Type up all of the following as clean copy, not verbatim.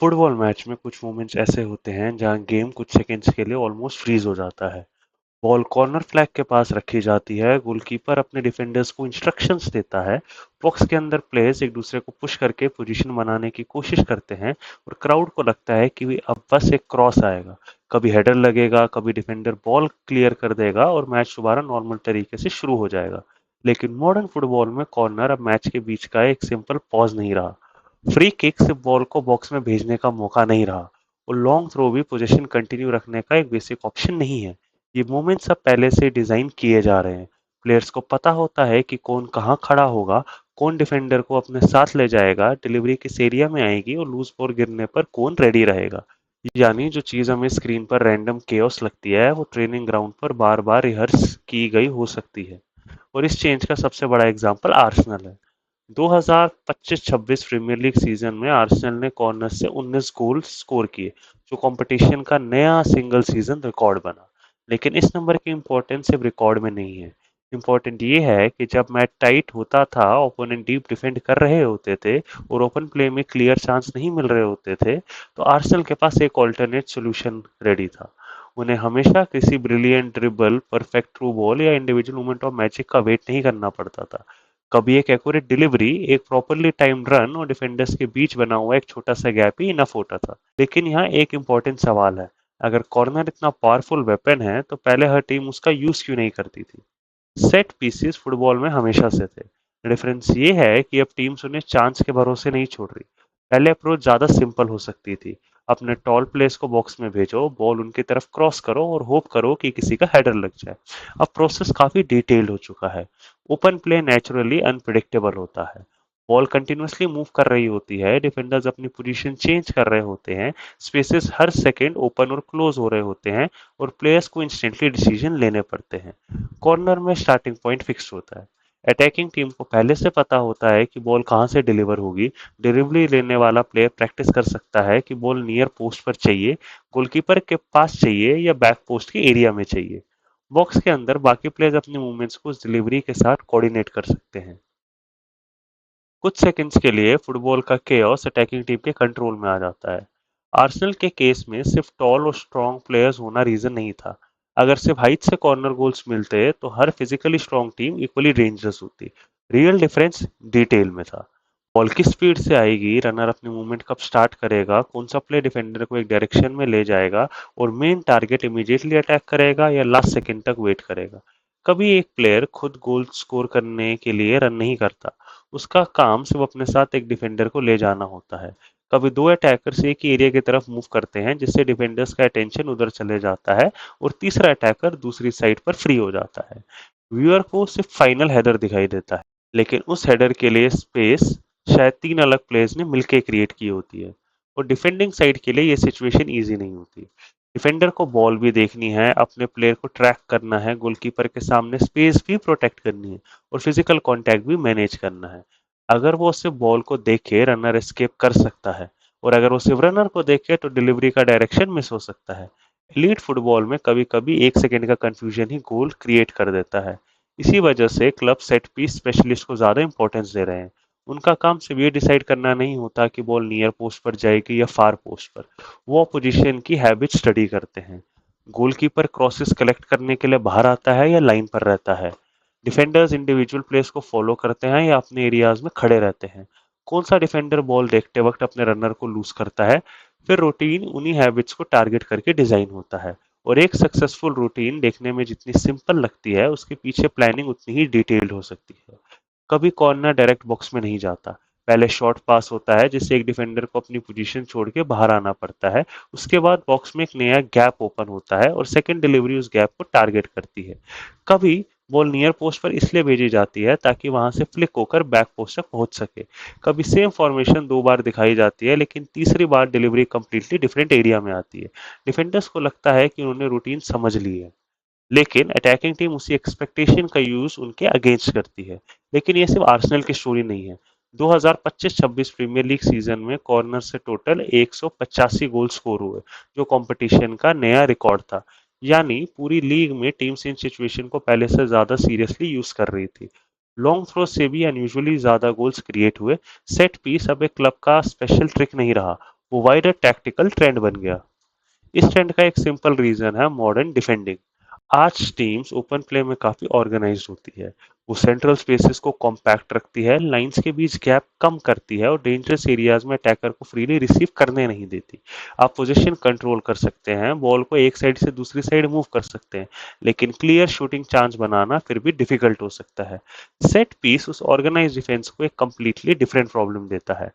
Football match में कुछ moments ऐसे होते हैं जहां गेम कुछ सेकंड्स के लिए ऑलमोस्ट फ्रीज हो जाता है। बॉल कॉर्नर फ्लैग के पास रखी जाती है, गोलकीपर अपने डिफेंडर्स को इंस्ट्रक्शंस देता है, बॉक्स के अंदर प्लेयर्स एक दूसरे को पुश करके पोजीशन बनाने की कोशिश करते हैं और क्राउड को लगता है कि अब बस एक क्रॉस आएगा, कभी हेडर लगेगा, कभी डिफेंडर बॉल क्लियर कर देगा और मैच दोबारा नॉर्मल तरीके से शुरू हो जाएगा। लेकिन मॉडर्न फुटबॉल में कॉर्नर अब मैच के बीच का एक सिंपल पॉज नहीं रहा। फ्री किक से बॉल को बॉक्स में भेजने का मौका नहीं रहा और लॉन्ग थ्रो भी पोजीशन कंटिन्यू रखने का एक बेसिक ऑप्शन नहीं है। ये मोमेंट्स अब पहले से डिजाइन किए जा रहे हैं। प्लेयर्स को पता होता है कि कौन कहाँ खड़ा होगा, कौन डिफेंडर को अपने साथ ले जाएगा, डिलीवरी किस एरिया में आएगी और लूज बॉल गिरने पर कौन रेडी रहेगा। यानी जो चीज हमें स्क्रीन पर रैंडम केओस लगती है वो ट्रेनिंग ग्राउंड पर बार बार रिहर्स की गई हो सकती है। और इस चेंज का सबसे बड़ा एग्जाम्पल आर्सेनल है। 2025-26 प्रीमियर लीग सीजन में आर्सेनल ने कॉर्नर से 19 गोल स्कोर किए, जो कंपटीशन का नया सिंगल सीजन रिकॉर्ड बना। लेकिन इस नंबर की इंपॉर्टेंस सिर्फ रिकॉर्ड में नहीं है। इंपॉर्टेंट ये है कि जब मैच टाइट होता था, ओपोनेंट डीप डिफेंड कर रहे होते थे और ओपन प्ले में क्लियर चांस नहीं मिल रहे होते थे, तो आर्सेनल के पास एक ऑल्टरनेट सोल्यूशन रेडी था। उन्हें हमेशा किसी brilliant dribble, perfect through ball या इंडिविजुअल मूवमेंट ऑफ मैजिक का वेट नहीं करना पड़ता था। कभी एक एक्यूरेट डिलीवरी, एक प्रॉपरली टाइम्ड रन और डिफेंडर्स के बीच बना हुआ एक छोटा सा गैप ही इनफ होता था। लेकिन यहाँ एक इम्पोर्टेंट सवाल है, अगर कॉर्नर इतना पावरफुल वेपन है तो पहले हर टीम उसका यूज क्यों नहीं करती थी? सेट पीसेस फुटबॉल में हमेशा से थे। डिफरेंस ये है कि अब टीम्स उन्हें चांस के भरोसे नहीं छोड़ रही। पहले अप्रोच ज्यादा सिंपल हो सकती थी। अपने टॉल प्लेयर्स को बॉक्स में भेजो, बॉल उनकी तरफ क्रॉस करो और होप करो कि किसी का हेडर लग जाए। अब प्रोसेस काफी डिटेल्ड हो चुका है। ओपन प्ले नेचुरली अनप्रिडिक्टेबल होता है। बॉल कंटिन्यूअसली मूव कर रही होती है, डिफेंडर्स अपनी पोजीशन चेंज कर रहे होते हैं, स्पेसेस हर सेकंड ओपन और क्लोज हो रहे होते हैं और प्लेयर्स को इंस्टेंटली डिसीजन लेने पड़ते हैं। कॉर्नर में स्टार्टिंग पॉइंट फिक्स होता है। अटैकिंग टीम को पहले से पता होता है कि बॉल कहां से डिलीवर होगी। डिलीवरी लेने वाला प्लेयर प्रैक्टिस कर सकता है कि बॉल नियर पोस्ट पर चाहिए, गोलकीपर के पास चाहिए या बैक पोस्ट के एरिया में चाहिए। बॉक्स के अंदर बाकी प्लेयर्स अपने मूवमेंट्स को उस डिलीवरी के साथ कोऑर्डिनेट कर सकते हैं। कुछ सेकंड्स के लिए फुटबॉल का केओस अटैकिंग टीम के कंट्रोल में आ जाता है। आर्सेनल के केस में सिर्फ टॉल और स्ट्रॉन्ग प्लेयर्स होना रीजन नहीं था। अगर सिर्फ हाइट से कॉर्नर गोल्स मिलते तो हर physically strong team equally dangerous होती। रियल डिफरेंस डिटेल में था। बॉल किस स्पीड से आएगी, रनर अपनी मूवमेंट कब स्टार्ट करेगा, कौन सा प्ले डिफेंडर को एक डायरेक्शन में ले जाएगा और मेन टारगेट इमीडिएटली अटैक करेगा या लास्ट सेकंड तक वेट करेगा। कभी एक प्लेयर खुद गोल स्कोर करने के लिए रन नहीं करता, उसका काम सिर्फ अपने साथ एक डिफेंडर को ले जाना होता है। कभी दो अटैकर्स एक ही एरिया की तरफ मूव करते हैं जिससे डिफेंडर्स का अटेंशन उधर चले जाता है और तीसरा अटैकर दूसरी साइड पर फ्री हो जाता है। व्यूअर को सिर्फ फाइनल हेडर दिखाई देता है, लेकिन उस हेडर के लिए स्पेस शायद तीन अलग प्लेयर्स ने मिलकर क्रिएट की होती है। और डिफेंडिंग साइड के लिए ये सिचुएशन ईजी नहीं होती। डिफेंडर को बॉल भी देखनी है, अपने प्लेयर को ट्रैक करना है, गोलकीपर के सामने स्पेस भी प्रोटेक्ट करनी है और फिजिकल कांटेक्ट भी मैनेज करना है। अगर वो सिर्फ बॉल को देखे रनर एस्केप कर सकता है, और अगर वो सिर्फ रनर को देखे तो डिलीवरी का डायरेक्शन मिस हो सकता है। एलीट फुटबॉल में कभी कभी एक सेकंड का कंफ्यूजन ही गोल क्रिएट कर देता है। इसी वजह से क्लब सेट पीस स्पेशलिस्ट को ज्यादा इंपॉर्टेंस दे रहे हैं। उनका काम सिर्फ ये डिसाइड करना नहीं होता कि बॉल नियर पोस्ट पर जाएगी या फार पोस्ट पर। वो पोजीशन की हैबिट स्टडी करते हैं। गोलकीपर क्रॉसेस कलेक्ट करने के लिए बाहर आता है या लाइन पर रहता है। डिफेंडर्स इंडिविजुअल प्लेयर्स को फॉलो करते हैं या अपने एरियाज में खड़े रहते हैं। कौन सा डिफेंडर बॉल देखते वक्त अपने रनर को लूज करता है, फिर रूटीन उन्हीं हैबिट्स को टारगेट करके डिजाइन होता है। और एक सक्सेसफुल रूटीन देखने में जितनी सिंपल लगती है, उसके पीछे प्लानिंग उतनी ही डिटेल्ड हो सकती है। कभी कॉर्नर डायरेक्ट बॉक्स में नहीं जाता। पहले शॉर्ट पास होता है जिससे एक डिफेंडर को अपनी पोजीशन छोड़ के बाहर आना पड़ता है। उसके बाद बॉक्स में एक नया गैप ओपन होता है और सेकंड डिलीवरी उस गैप को टारगेट करती है। कभी बॉल नियर पोस्ट पर इसलिए भेजी जाती है ताकि वहां से फ्लिक होकर बैक पोस्ट तक पहुंच सके। कभी सेम फॉर्मेशन दो बार दिखाई जाती है, लेकिन तीसरी बार डिलीवरी कंप्लीटली डिफरेंट एरिया में आती है। डिफेंडर्स को लगता है कि उन्होंने रूटीन समझ ली है, लेकिन अटैकिंग टीम उसी एक्सपेक्टेशन का यूज उनके अगेंस्ट करती है। लेकिन ये सिर्फ आर्सेनल की स्टोरी नहीं है। 2025-26 प्रीमियर लीग सीजन में कॉर्नर से टोटल 185 गोल स्कोर हुए, जो कंपटीशन का नया रिकॉर्ड था। यानी पूरी लीग में टीम्स इन सिचुएशन को पहले से ज्यादा सीरियसली यूज कर रही थी। लॉन्ग थ्रो से भी अनयूजुअली ज्यादा गोल्स क्रिएट हुए। सेट पीस अब एक क्लब का स्पेशल ट्रिक नहीं रहा, वो वाइडर टैक्टिकल ट्रेंड बन गया। इस ट्रेंड का एक सिंपल रीजन है मॉडर्न डिफेंडिंग। आज टीम्स ओपन प्ले में काफी ऑर्गेनाइज्ड होती है। वो सेंट्रल स्पेसेस को कॉम्पैक्ट रखती है, लाइंस के बीच गैप कम करती है और डेंजरस एरियाज में अटैकर को फ्रीली रिसीव करने नहीं देती। आप पोजीशन कंट्रोल कर सकते हैं, बॉल को एक साइड से दूसरी साइड मूव कर सकते हैं, लेकिन क्लियर शूटिंग चांस बनाना फिर भी डिफिकल्ट हो सकता है। सेट पीस उस ऑर्गेनाइज्ड डिफेंस को एक कंप्लीटली डिफरेंट प्रॉब्लम देता है।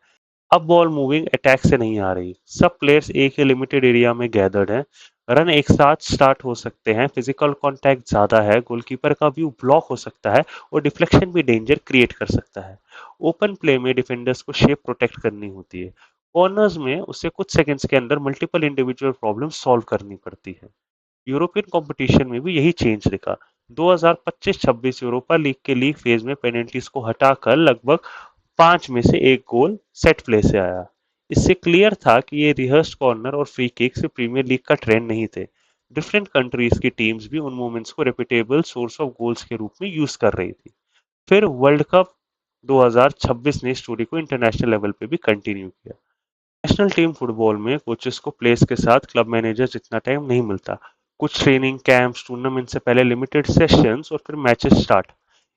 अब बॉल मूविंग अटैक से नहीं आ रही, सब प्लेयर्स एक ही लिमिटेड एरिया में गैदर्ड हैं, रन एक साथ स्टार्ट हो सकते हैं, फिजिकल कांटेक्ट ज्यादा है, गोलकीपर का व्यू ब्लॉक हो सकता है और डिफ्लेक्शन भी डेंजर क्रिएट कर सकता है। ओपन प्ले में डिफेंडर्स को शेप प्रोटेक्ट करनी होती है, कॉर्नर्स में उसे कुछ सेकंड्स के अंदर मल्टीपल इंडिविजुअल प्रॉब्लम सॉल्व करनी पड़ती है। यूरोपियन कंपटीशन में भी यही चेंज दिखा। 2025-26 यूरोपा लीग के लीग फेज में पेनल्टीज को हटाकर लगभग 5 में से एक गोल सेट प्ले से आया। इससे क्लियर था कि ये रिहर्स्ड कॉर्नर और फ्री किक से प्रीमियर लीग का ट्रेंड नहीं थे। डिफरेंट कंट्रीज की टीम्स भी उन मोमेंट्स को रेपिटेबल सोर्स ऑफ गोल्स के रूप में यूज कर रही थी। फिर वर्ल्ड कप 2026 ने स्टोरी को इंटरनेशनल लेवल पे भी कंटिन्यू किया। नेशनल टीम फुटबॉल में कोचेस को प्लेयर्स के साथ क्लब मैनेजर जितना टाइम नहीं मिलता। कुछ ट्रेनिंग कैंप्स, टूर्नामेंट से पहले लिमिटेड सेशंस और फिर मैचेस स्टार्ट।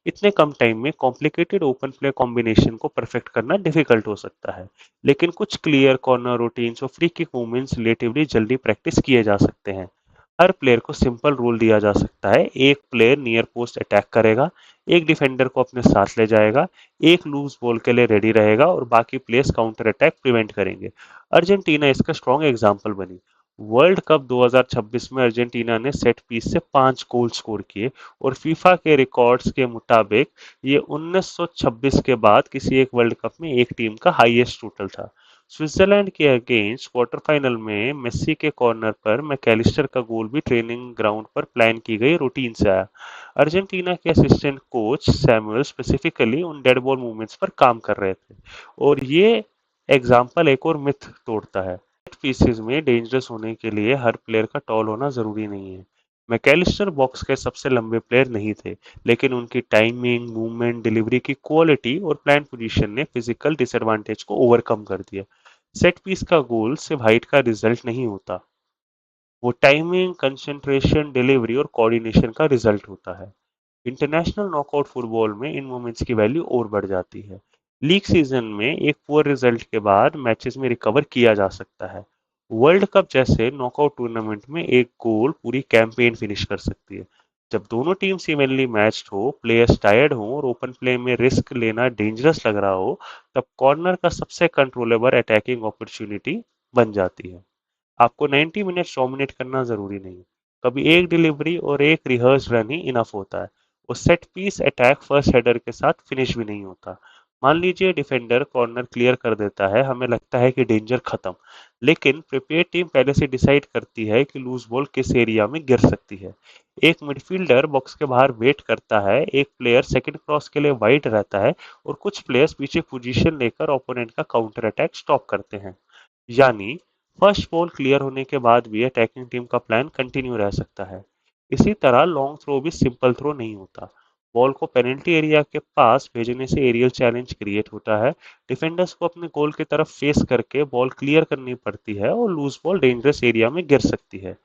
इतने कम टाइम में कॉम्प्लिकेटेड ओपन प्ले कॉम्बिनेशन को परफेक्ट करना डिफिकल्ट हो सकता है, लेकिन कुछ क्लियर कॉर्नर रूटीन्स और फ्री किक मूवमेंट्स रिलेटिवली जल्दी प्रैक्टिस किए जा सकते हैं। हर प्लेयर को सिंपल रूल दिया जा सकता है, एक प्लेयर नियर पोस्ट अटैक करेगा, एक डिफेंडर को अपने साथ ले जाएगा, एक लूज बॉल के लिए रेडी रहेगा और बाकी प्लेयर्स काउंटर अटैक प्रिवेंट करेंगे। अर्जेंटीना इसका स्ट्रॉन्ग एग्जाम्पल बनी। वर्ल्ड कप 2026 में अर्जेंटीना ने सेट पीस से 5 गोल स्कोर किए और फीफा के रिकॉर्ड्स के मुताबिक ये 1926 के बाद किसी एक वर्ल्ड कप में एक टीम का हाईएस्ट टोटल था। स्विट्जरलैंड के अगेंस्ट क्वार्टर फाइनल में मेस्सी के कॉर्नर पर मैकेलिस्टर का गोल भी ट्रेनिंग ग्राउंड पर प्लान की गई रूटीन से आया। अर्जेंटीना के असिस्टेंट कोच सैमुअल स्पेसिफिकली उन डेड बॉल मूवमेंट्स पर काम कर रहे थे और ये एग्जाम्पल एक और मिथ तोड़ता है। सेट पीसेस में डेंजरस होने के लिए हर प्लेयर का टॉल होना जरूरी नहीं है। मैकेलिस्टर बॉक्स के सबसे लंबे प्लेयर नहीं थे, लेकिन उनकी टाइमिंग, मूवमेंट, डिलीवरी की क्वालिटी और प्लान पोजीशन ने फिजिकल डिसएडवांटेज को ओवरकम कर दिया। सेट पीस का गोल सिर्फ हाइट का रिजल्ट नहीं होता, वो टाइमिंग, कंसंट्रेशन, डिलीवरी और कोऑर्डिनेशन का रिजल्ट होता है। इंटरनेशनल नॉकआउट फुटबॉल में इन मोमेंट्स की वैल्यू और बढ़ जाती है। लीग सीजन में एक पुअर रिजल्ट के बाद मैचेस में रिकवर किया जा सकता है। वर्ल्ड कप जैसे नॉकआउट टूर्नामेंट में एक गोल पूरी कैंपेन फिनिश कर सकती है। जब दोनों टीम्स इवनली मैच्ड हो, प्लेयर्स टायर्ड हो और ओपन प्ले में रिस्क लेना डेंजरस लग रहा हो, तब कॉर्नर का सबसे कंट्रोलेबल अटैकिंग अपॉर्चुनिटी बन जाती है। आपको 90 मिनट्स डोमिनेट करना जरूरी नहीं, कभी एक डिलीवरी और एक रिहर्स रन ही इनफ होता है। और set piece attack first header के साथ फिनिश भी नहीं होता। मान लीजिए डिफेंडर कॉर्नर क्लियर कर देता है, हमें लगता है कि डेंजर खत्म, लेकिन प्रिपेयर टीम पहले से डिसाइड करती है कि लूज बॉल किस एरिया में गिर सकती है। एक मिडफील्डर बॉक्स के बाहर वेट करता है, एक प्लेयर सेकंड क्रॉस के लिए वाइड रहता है और कुछ प्लेयर्स पीछे पोजीशन लेकर ओपोनेंट का काउंटर अटैक स्टॉप करते हैं। यानी फर्स्ट बॉल क्लियर होने के बाद भी अटैकिंग टीम का प्लान कंटिन्यू रह सकता है। इसी तरह लॉन्ग थ्रो भी सिंपल थ्रो नहीं होता। बॉल को पेनल्टी एरिया के पास भेजने से एरियल चैलेंज क्रिएट होता है। डिफेंडर्स को अपने गोल की तरफ फेस करके बॉल क्लियर करनी पड़ती है और लूज बॉल डेंजरस एरिया में गिर सकती है।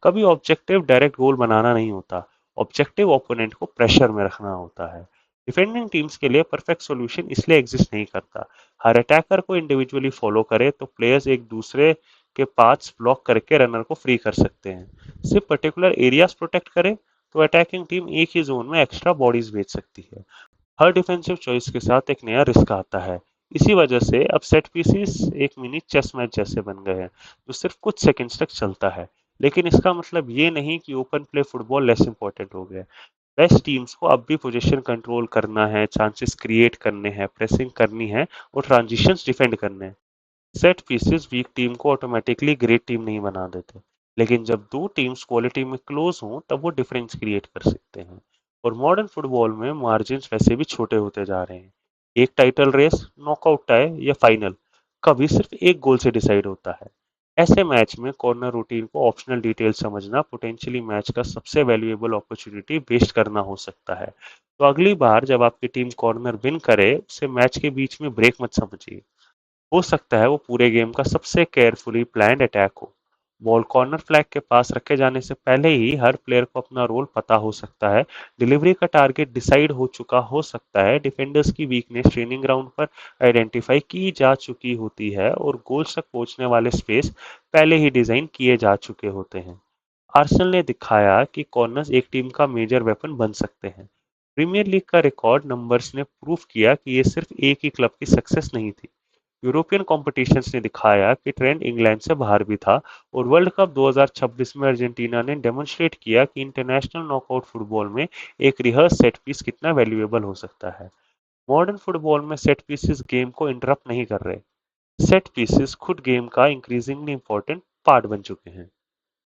कभी ऑब्जेक्टिव डायरेक्ट गोल बनाना नहीं होता, ऑब्जेक्टिव ओपोनेंट को प्रेशर में रखना होता है। डिफेंडिंग टीम्स के लिए परफेक्ट सॉल्यूशन इसलिए एग्जिस्ट नहीं करता। हर अटैकर को इंडिविजुअली फॉलो करे तो प्लेयर्स एक दूसरे के पाथ्स ब्लॉक करके रनर को फ्री कर सकते हैं। सिर्फ पर्टिकुलर एरियाज प्रोटेक्ट करे तो अटैकिंग टीम एक ही जोन में एक्स्ट्रा बॉडीज भेज सकती है। हर डिफेंसिव चॉइस के साथ एक नया रिस्क आता है। इसी वजह से अब सेट पीसेस एक मिनी चेस मैच जैसे बन गए हैं, जो सिर्फ कुछ सेकंड्स तक चलता है। लेकिन इसका मतलब ये नहीं कि open play football less important हो गया। बेस्ट टीम्स को अब भी पोजीशन कंट्रोल करना है, चांसेस क्रिएट करने हैं, प्रेसिंग करनी है और ट्रांजिशंस डिफेंड करने हैं। सेट पीसेस वीक टीम को ऑटोमेटिकली ग्रेट टीम नहीं बना देते, लेकिन जब दो टीम्स क्वालिटी में क्लोज हों तब वो डिफरेंस क्रिएट कर सकते हैं। और मॉडर्न फुटबॉल में मार्जिन्स वैसे भी छोटे होते जा रहे हैं। एक टाइटल रेस, नॉकआउट टाई या फाइनल कभी सिर्फ एक गोल से डिसाइड होता है। ऐसे मैच में कॉर्नर रूटीन को ऑप्शनल डिटेल समझना पोटेंशियली मैच का सबसे वैल्यूएबल अपॉर्चुनिटी वेस्ट करना हो सकता है। तो अगली बार जब आपकी टीम कॉर्नर विन करे, उसे मैच के बीच में ब्रेक मत समझिए। हो सकता है वो पूरे गेम का सबसे केयरफुली प्लान्ड अटैक हो। बॉल कॉर्नर फ्लैग के पास रखे जाने से पहले ही हर प्लेयर को अपना रोल पता हो सकता है, डिलीवरी का टारगेट डिसाइड हो चुका हो सकता है, डिफेंडर्स की वीकनेस ट्रेनिंग ग्राउंड पर आइडेंटिफाई की जा चुकी होती है और गोल्स तक पहुंचने वाले स्पेस पहले ही डिजाइन किए जा चुके होते हैं। आर्सेनल ने दिखाया कि कॉर्नर्स एक टीम का मेजर वेपन बन सकते हैं। प्रीमियर लीग का रिकॉर्ड नंबर्स ने प्रूव किया कि ये सिर्फ एक ही क्लब की सक्सेस नहीं थी। यूरोपियन कॉम्पिटिशन्स ने दिखाया कि ट्रेंड इंग्लैंड से बाहर भी था और वर्ल्ड कप 2026 में अर्जेंटीना ने डेमोन्स्ट्रेट किया कि इंटरनेशनल नॉकआउट फुटबॉल में एक रिहर्स सेट पीस कितना वैल्यूएबल हो सकता है। मॉडर्न फुटबॉल में सेट पीसेस गेम को इंटरप्ट नहीं कर रहे। सेट पीसेस खुद गेम का इंक्रीजिंगली इंपॉर्टेंट पार्ट बन चुके हैं।